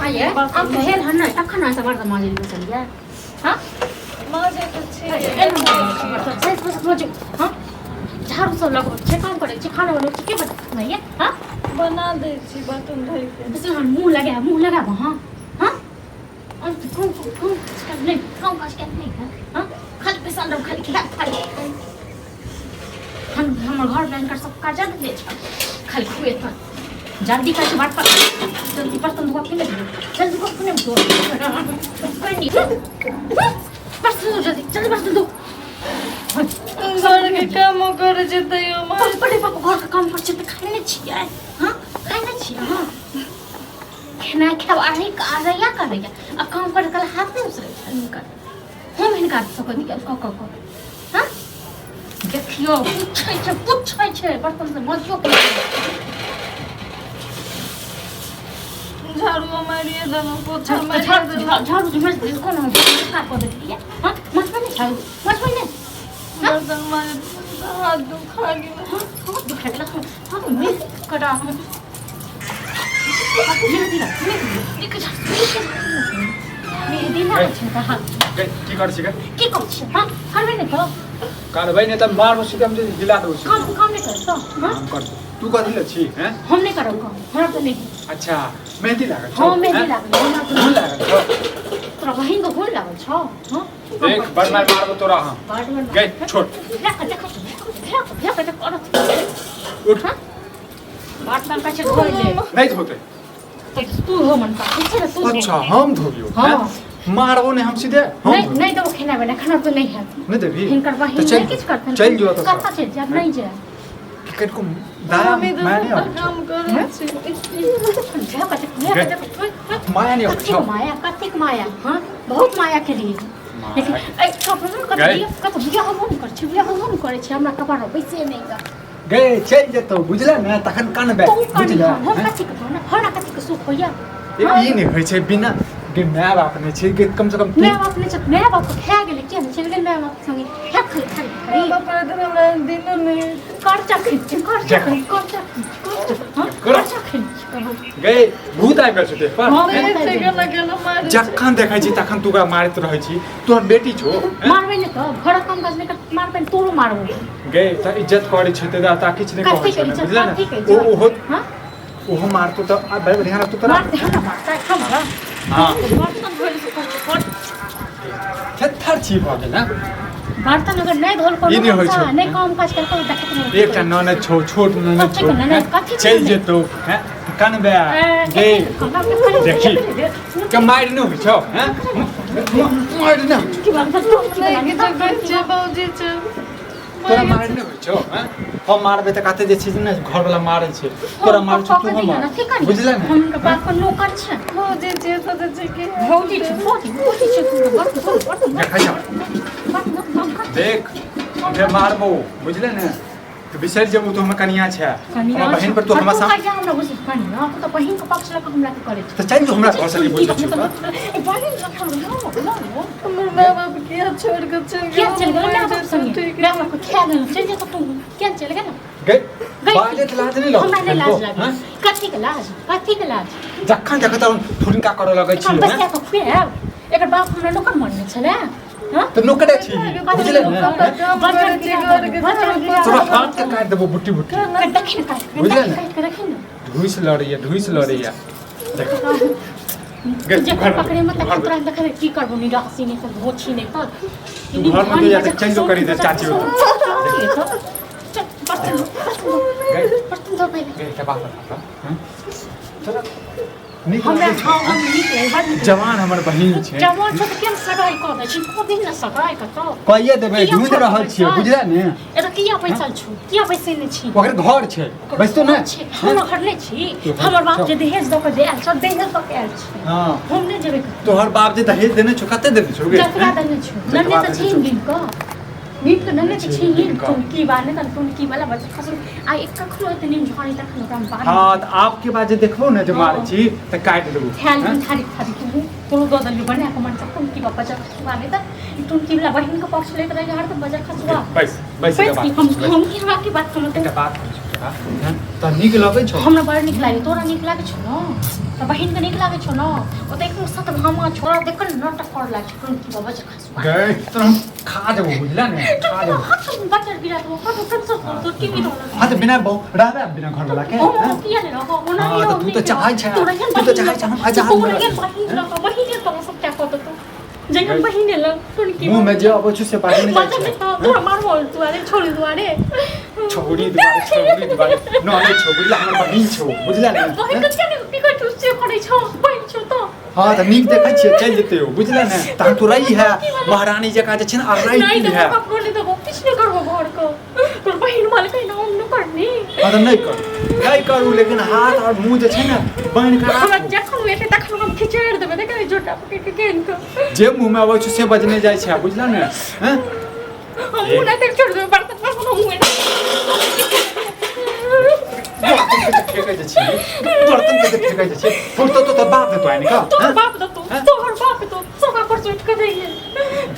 आइए अब हेल हन ना तखन से बर्तन माजे चलिए हां माजे तो छे हां झाड़ू सब लगो छे काम करे छे खाना बनो के नहीं है हां बना दे छी बर्तन धोई के बस मुंह लगा हां हां और कौन नहीं कौन काज के नहीं हां खाली पैसा दो खाली खिला खाली हमर घर में कर सब काज दे खाली खुए त जल्दी का बात पर जल्दी बर्तन धो के ले जल्दी को ने धो कोई नहीं बर्तन जल्दी बर्तन धो घर के काम करे जे तयो मार बड़े पापा घर का काम कर छे खाने छियै हां खाने छियै हां खाना खाव आही का रया करैया आ काम करे कल हाथ में उसरे इनका हम इनका सको निकल को हां देखियो पूछै छै बर्तन से मजियो के झाड़ू मारिए देना पोछा मारिए देना झाड़ू मार दे कोन हम का को देखिए हां मत नहीं झाड़ू मत नहीं बर्तन मारे हाथ दुखा गया हां दुखा गया हां मैं करा हम धीरे निकल जा मेरे दिन आ छै त हां की कर छी की कर छी हां करबे नहीं करो करबै नहीं त मारबो छी हम दिला दो छी काम नहीं कर तो हां हम कर तू कर ले छी हैं हम नहीं करो काम हमरा तो नहीं अच्छा मेहंदी लागल हां मेहंदी लागल फूल लागल छ तोरा बहिन को फूल लागल छ हां देख बड़ मार मारबो तोरा हां गए छोड़ उठ बात में का धोई ले नहीं धोते तू हो मन का तू अच्छा हम धोबियो हां मारबो नहीं हम सीधे हम नहीं दो खाना बना खाना तो नहीं है नहीं देबी हिनकर बहिन नहीं किछ करतन चल जो तो कथा से जब नहीं जा टिकट को दाम माने काम करे छी माया नहीं कथी माया कथी माया हां बहुत माया के लिए लेकिन ए कपड़ा कत बिया हम कर छी बिया हम करे छी हमरा कपड़ा पैसे नहीं का गए चल जतो बुझला ना तखन कानबे बुझला हम कथी के ना हमरा कथी के सुख होया ई नहीं होय छै बिना के माय बाप ने छै कि कम से कम माय बाप ने छै माय बाप खा गेले के ने चल गेल माय बाप संगे खा खाली बाप रे दिन हमरा दिन नहीं खर्चा खींच गए भूत आबि गेल छै देख पर से केना मार जखन देखै छी तखन तू मारैत रहै छी तोहर बेटी छो मारबे ने त घर काम काज ने मारबे तोरो मारबो गए त इज्जत करै छै त ता किछ नहि कहै छै बुझला ना ओहो हां ओहो मारतो त बढ़िया रहतो तोरा मारता हमरा हां बर्तन धोइ से थर छी भ गेल ना बर्तन अगर नहीं धोल को नहीं काम काज करके देखत नहीं एकटा ननद छो छोट ननद छो चल जेतो हैं कनबे गे देखी के मार न होइ छौ हैं मार न की बात तो नहीं के बच्चे बाबूजी छ तोरा मार न होइ छौ हैं हम मारबे त काते जे छै न घर वाला मारै छै तोरा मार छ तू हम बुझला ना हम के बाप को नौकर छ बाबूजी जे तो छै के भौजी छ भौजी छ तू बर्तन देखै छौ देख बे मारबो बुझले ना तो बिसर जबो तो हम कनिया छै हमर बहन पर तो हमरा साथ हमरा बुझ कनिया तो बहन के पक्ष लग हमरा के करे तो चल जो हमरा घर से बोल छै बहन रखल ना हमर माय बाप के छोड़ के चल क्या चल गए ना संगे मैं आपको क्या देना चल जा तो क्या चल गए ना गए बाजे लाज नहीं लो हमरा नहीं लाज लागे कथी के लाज जखन देखत फुनका करे लगै छी बस या तो फिर एकर बाप हमरा नौकर मानने छले हां तो नौकर छी बुझले ना तोरा हाथ के काट देबो बुट्टी देखिन बुझले ना देखिन ढुइस लड़ैया देख जे पकड़े मत तोरा देखे की करबो नि रासी ने सब होछि ने त तू घर में जा के चेंज करी दे चाची हो बर्तन तो पहले गए के बात हां चलो हमरा हम निकले जवान हमर बहिन छै जवान छ त केन सगाई क दै छी को दिन न सगाई क त कहिए देबै ढूंढ रहल छियै बुझला ने एटा किया बैसल छु किया बैसल ने छी ओकर घर छै बैसतो ना हम घर ले छी हमर बाप जे दहेज द के देल छ दहेज द के आयल छी हां हम ने जेबे तोहर बाप जे दहेज देने छ कते देने छ गे जकरा देने छु नन्ने त छी दिन क नीट के नन्ने त छी तुम की बाने त तुम की वाला बच्चा खसु आ एक कखनो त निम झड़ी तक न काम बात हां त आपके बाद जे देखबो ना जे मारै छी त काट देबो ख्याल में थारी तो गदल बने को मन तुम की बापा जब वाले त तुम की वाला बहन का पक्ष लेकर रहे हर तो बजर खसवा बस हम की बात सुनो एक बात त नीक लगै छौ हमरा बड़ नीक लागे तोरा नीक लागे छौ न त बहिन के नीक लागे छौ न ओ त एकदम सत भामा छोरा देख न नाटक कर लागे छौ कि बाबा जे खास गए त हम खा देबो बुझला ने खा देबो बच्चा गिरा तो कत तो की भी आ त बिना बहु रहबे बिना घर वाला के ओ किया ने रहो ओ ना तू त चाहै छ तू त चाहै छ हम आज हम बहिन तो सब क्या कत तो जगन बहिन ल सुन की मुंह में जे अब छु से बात नहीं जाय छ तोरा मार बोल तू अरे छोड़ी दुआरे छोड़ी दुआरे न नै छोड़ी ला हमर बहिन छौ बुझला ने बहिन के के टिकट से करे छ बहिन छ त हां त नीक देखै छियै चल जेते हो बुझला ने त तू रही है महारानी जका जे छ न रही नहीं है तो अपनो ले तो किछ नहीं करबो घर को तोर बहिन माल के नाम न करनी हां त नहीं करू लेकिन हाथ और मुंह जे छ न बहन का हमरा जखन वेटे तखन हम खिचड़ देबे देखे जोटा पकड़ के केन को जे मुंह में आबै छु से बजने जाय छै बुझला ने हैं हम मुंह ना तक छोड़ देबे बर्तन पर हम मुंह फेकै जे छी बर्तन के फेकै जे छी फुट तो बाप है तो आने का तोर बाप तो तोहर बाप तो सोफा पर सुट के रही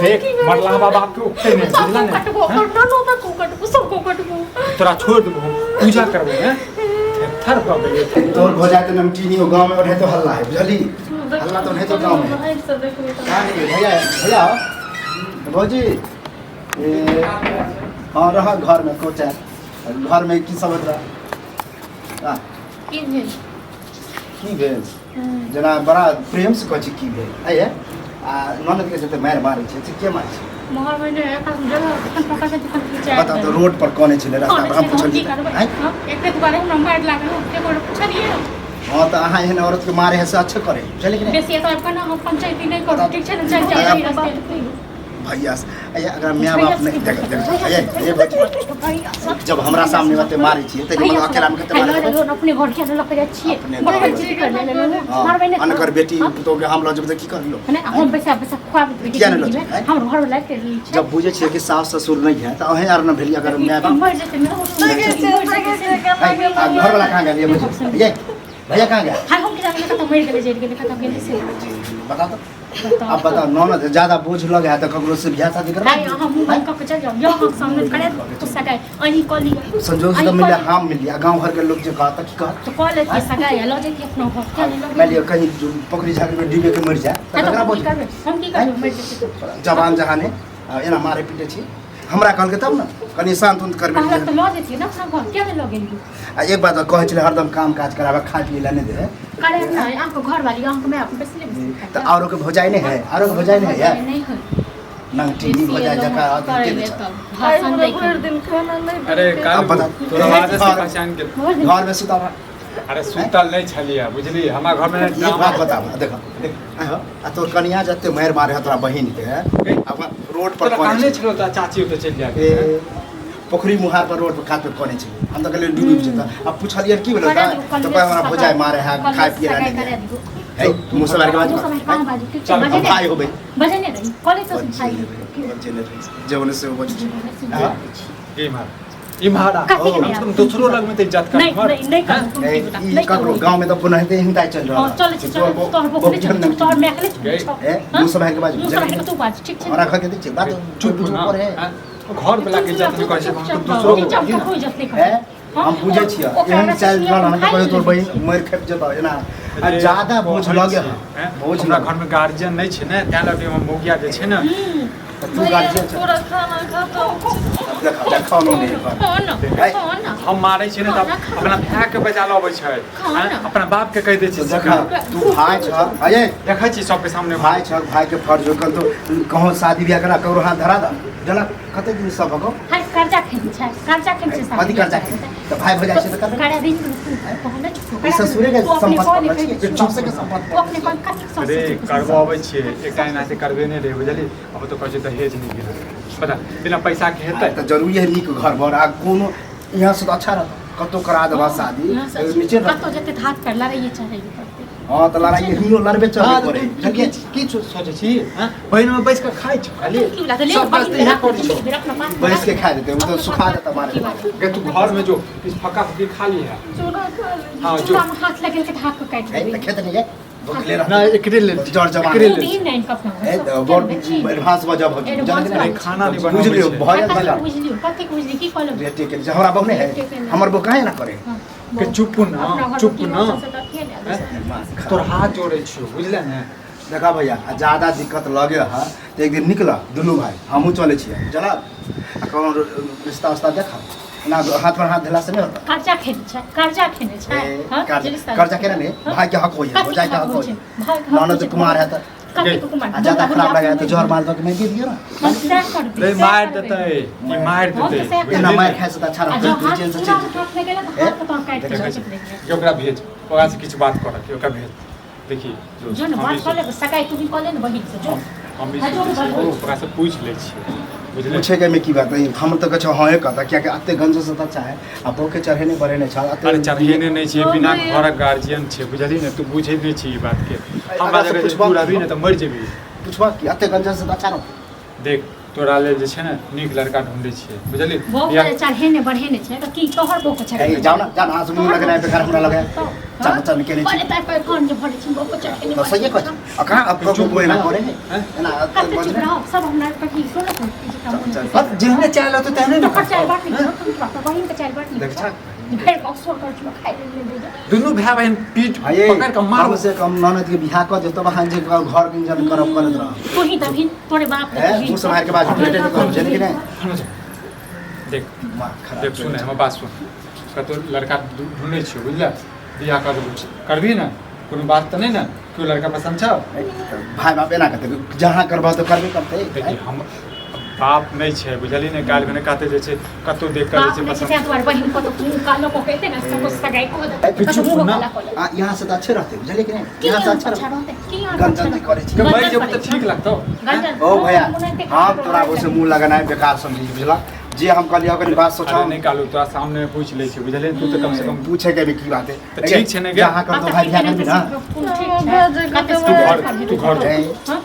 देख मरला बाप के उठते नहीं बुझला ने कटबो न न को कटबो सब को कटबो तोरा छोड़ देबो पूजा करबो हैं थर पर गए तोर भोजा के नमकीनी हो गांव में रहे तो हल्ला है बुझली हल्ला तो नहीं तो गांव में हां भैया भैया भौजी हां रहा घर में कोचा घर में की सब रहा की भेल की भेल जना बड़ा प्रेम से कछि की भेल आये आ ननद के जते मार मारै छै से के मारै छै मोहर मैंने एक जगह तखन पका के तखन खिचा बता तो रोड पर कोने छले रास्ता पर हम पूछलिए हैं एक के दुबारे हम मार लागल के कोड पूछलिए हां तो अहाँ एहन औरत के मारे है से अच्छा करे चले कि नहीं बेसी तो आपका ना हम पंचायती नहीं करो ठीक है ना चल रास्ते भैया आये अगर मैं बाप नहीं देख आये जब हमरा सामने बाते मारै छियै त हम अकेला में कते मारै अपने घर के लग जा छिए बड़ा चीज कर ले मारबे नहीं अनकर बेटी तो के हम लजब की कर लो है हम पैसा खवा हम घर वाला के जब बुझे छियै कि सास ससुर नहीं है त अहे आर न भेली अगर मैं मर जते घर वाला कहां गेल ये भैया कहां गया हां हम के जाने का तो मर गेले जेल गेले खत्म गेले से बता तो अब बताओ नौना ज्यादा बोझ लगे है तो ककरो से बियाह शादी करबा नहीं हम मुंह का चल जाओ यहां सामने करे तो सगाई अही कॉली संजोग से तो मिले हम मिल लिया गांव भर के लोग जो कहता कि कह तो कॉलेज के सगाई लो जे के अपना घर क्या नहीं मैं लियो कहीं पकड़ी झाड़ी में डूबे के मर जाए तो ककरा बोझ हम की करबे मर जते जवान जहाने एना मारे पीटे छी हमरा कहल के तब ना कनी शांत उंत करबे पहले तो लो जेती ना अपना घर क्या नहीं लगेली आ एक बात कहे छले हरदम काम काज करावे खा पी लेने दे करे ना आपको घर वाली आपको मैं अपने बेसले तो औरों के भौजाई नहीं है औरों के भौजाई नहीं है नहीं है नंग टीवी भौजाई जका आदमी के भाषण दे हर दिन खाना नहीं अरे काल बता तोरा आवाज से पहचान के घर में सुता अरे सुतल नहीं छलिया बुझली हमरा घर में एक बात बता देखो आहो आ तोर कनिया जते मार मारे है तोरा बहिन के अपन रोड पर कहने कोने छलो त चाची तो चल ए पोखरी मुहार पर रोड पर खात पे कोने छी हम तो कहले डूबी जेता अब पूछलिए की बोला तो कहे हमरा भौजाई मारे है खाए पिए रहने है मुसलमान के बात चल भाई हो भाई बजे नहीं रही कॉलेज तो भाई जवन से वो हां ए मार ई महारा हम दूसरो लग में ते इज्जत कर नहीं ककरो गांव में तो पुनः ते हिंदा चल रहा चल चल तोहर पोखरी तोहर में अकेले ए मुसलमान के बात मुसलमान तू बात ठीक है और रख के दे बात चुप पर है घर वाला के इज्जत नहीं कर से हम दूसरो दूसरो है हम बुझे छियै एहन चल रहल हम तो कहियो तोर बहिन मर खप जेता एना आ ज्यादा बोझ लगे है बोझ हमरा घर में गार्जियन नहीं छै ने त्या लगे हम मोगिया जे छै ने तू गार्जियन पूरा खाना खाता देखा खानो नहीं हम मारै छी ने तब अपना भाई के बजा लबै छै अपना बाप के कह दे छी देखा तू भाई छ अये देखै छी सब के सामने भाई छ भाई के फर्ज हो कल तो कहो शादी ब्याह करा करो हाथ धरा द जना कते दिन सब हो हाय कर्जा खेल छै कथी कर्जा तो भाई भजा छै त काड़ा दिन पहले ई ससुरे के संपत्ति चुप से के संपत्ति अपने कौन कथी अरे करबो अबै छी एक टाइम ऐसे करबे नहीं रे बुझली अब तो कहै छै दहेज नहीं गिरा पता बिना पैसा के हेतै त जरूरी है नीक घर बर आ कोनो यहाँ से तो अच्छा रहता कतो करा देबा शादी नीचे कतो जते हाथ कर लड़ाई चाहिए हां त लड़ाई हिनो लड़बे चलबे करे जके की सोचे छी हां बहिन में बैठ के खाइ छ खाली सब बात यहाँ करै छ बैठ के खा देते वो तो सुखा देता मारे के तू घर में जो इस फक्का फक्की खा ली है चूड़ा खा ली हां जो हाथ लगे के हाथ को काट है त खेत नहीं है ले रहा ना एकरे ले जड़ जमा एकरे ले दिन नहीं कपना ए बोर्ड एडवांस बजब नहीं खाना नहीं बना बुझलियो भय जाला बुझलियो कते बुझली की कहलो रेटे के जे हमरा बहु है हमर बहु काहे ना करे के चुप ना तोर हाथ जोड़े छियो बुझले ने देखा भैया ज्यादा दिक्कत लगे है तो एक दिन निकला दुनू भाई हमहू चले छिए चला कौन रिश्ता उस्ता देखा ना हाथ पर हाथ दिला से नहीं होता कर्जा खेने छै हां कर्जा केना नहीं भाई के हक होई हो जाए के हक होई ननद कुमार है तो कते को कुमार ज्यादा खराब लगा तो जोर मार दो कि मैं दे दियो ना ले मार देते ये मार देते ना मार खाए से अच्छा रहता जेल से चल हाथ में गेला तो हाथ तो काट के के ओकरा भेज ओकरा से किछु बात कर के ओकरा भेज देखी जो न बात कर ले सकाई तू भी कर ले न बहिन से जो हम ओकरा से पूछ ले छिए बुझले पूछे के में की बात नहीं हम तो कछ हां कहता क्या कि अत्ते गंज से अच्छा है अब के चढ़े नहीं बरे नहीं छा अरे चढ़े नहीं छे बिना घर गार्जियन छे बुझली ने तू बुझे नहीं छी ई बात के हमरा जगह से पूरा भी न त मर जेबी पूछबा कि अत्ते गंज से अच्छा न देख तोरा ले जे छै ने नीक लड़का ढूंढे छिए बुझली बहुत चढ़े ने बढ़े ने छै त की तोहर बो को चढ़े जाओ ना जान आज मुंह लग रहा है बेकार हमरा लगे चल चल के पहले तक पर कौन जो भरे छी बो को चढ़े तो सही है कछ कहां अब को कोई ना करे ना कते चुप रहो सब हमरा कथी सुनो पर जिन्होंने चाहे तो तहने तो चाय बाट नहीं तो बहिन के चाय बाट नहीं देख छा फिर ऑक्सफोर्ड कर चुका खाई ले दे दुनु भाई बहन पीठ पकड़ के मार से कम ननद के बियाह कर दे तो बहन जे घर इंजन करब करत रह तू ही तभी तोरे बाप है तू समार के बाद बेटे को जने कि नहीं देख देख सुन हम बात सुन कतो लड़का ढूंढे छियो बुझला बियाह कर करबी ना कोनो बात तो नहीं ना क्यों लड़का पसंद छ भाई बाप एना कहते जहां करबा तो करबे करते देखी हम बाप नहीं छे बुझली ने काल भने कहते जे छे कतो देख कर जे बाप पसंद से तुम्हारे बहिन को तो कालो को कहते ना सब सगाई को चुप ना यहां से तो अच्छे रहते बुझले कि नहीं यहां से अच्छा रहते की गंजन करे छी के भाई जब तो ठीक लगतो ओ भैया हम तोरा वो से मुंह लगाना है बेकार समझी बुझला जे हम कहलियो ओकर बात सोचा नहीं कालू तो सामने पूछ ले छी बुझले तू तो कम से कम पूछे के भी की बात है तो ठीक छे ने जहां कर तो भाई बियाह करबी ना तू घर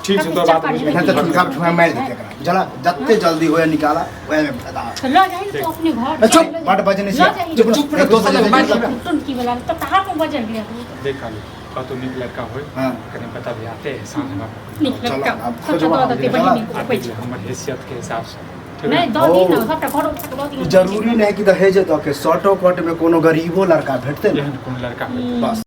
ठीक से तो बात नहीं तो तुम ठुआ मार देते बुझला जत्ते जल्दी होए निकाला ओए में फायदा लो जाई तो अपने घर चुप बट बजने से चुप रे दोस्त लग मार तुम की वाला तो कहां को बजल गया देख कालू कतो निक लड़का होय हां कने पता भी आते हैं सामने बाप निक लड़का अब सब तो देते बहिन को पैसा हमर हैसियत के हिसाब से नहीं दो दिन ना सबटा घर उठा के दो दिन जरूरी नहीं कि दहेज तो के शॉर्टो कट में कोनो गरीबो लड़का भेटते एहन कोन लड़का बस